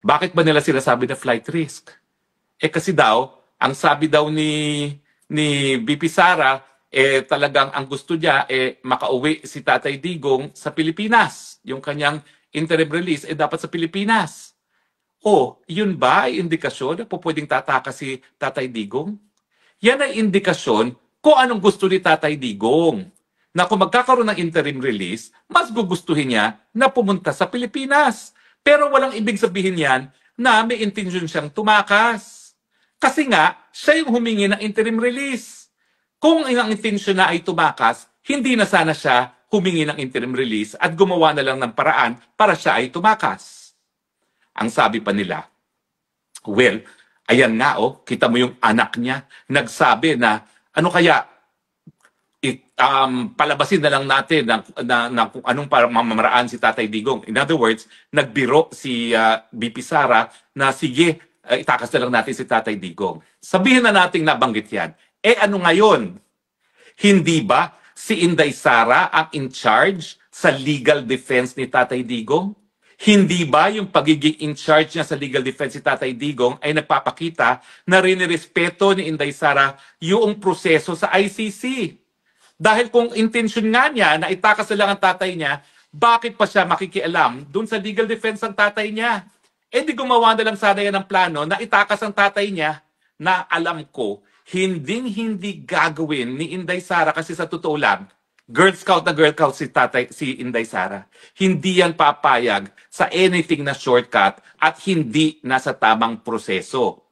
Bakit ba nila sinasabi na flight risk? Kasi daw, ang sabi daw ni BP Sara, talagang ang gusto niya, makauwi si Tatay Digong sa Pilipinas. Yung kanyang interim release, dapat sa Pilipinas. Yun ba ay indikasyon na pwedeng tataka si Tatay Digong? Yan ay indikasyon kung anong gusto ni Tatay Digong. Na kung magkakaroon ng interim release, mas gugustuhin niya na pumunta sa Pilipinas. Pero walang ibig sabihin yan na may intention siyang tumakas. Kasi nga, siya yung humingi ng interim release. Kung ang intention na ay tumakas, hindi na sana siya humingi ng interim release at gumawa na lang ng paraan para siya ay tumakas. Ang sabi pa nila, well, ayan nga kita mo yung anak niya, nagsabi na, ano kaya, palabasin na lang natin na kung anong mamamaraan si Tatay Digong. In other words, nagbiro si BP Sara na sige, itakas na lang natin si Tatay Digong. Sabihin na natin nabanggit yan. Ano ngayon? Hindi ba si Inday Sara ang in charge sa legal defense ni Tatay Digong? Hindi ba yung pagiging in charge niya sa legal defense ni Tatay Digong ay nagpapakita na rinirespeto ni Inday Sara yung proseso sa ICC? Dahil kung intention nga niya na itakas na lang ang tatay niya, bakit pa siya makikialam dun sa legal defense ng tatay niya? Di gumawa na lang sana yan ng plano na itakas ang tatay niya na alam ko, hindi gagawin ni Inday Sara kasi sa totoo lang, Girl Scout si Inday Sara. Hindi yan papayag sa anything na shortcut at hindi nasa tamang proseso.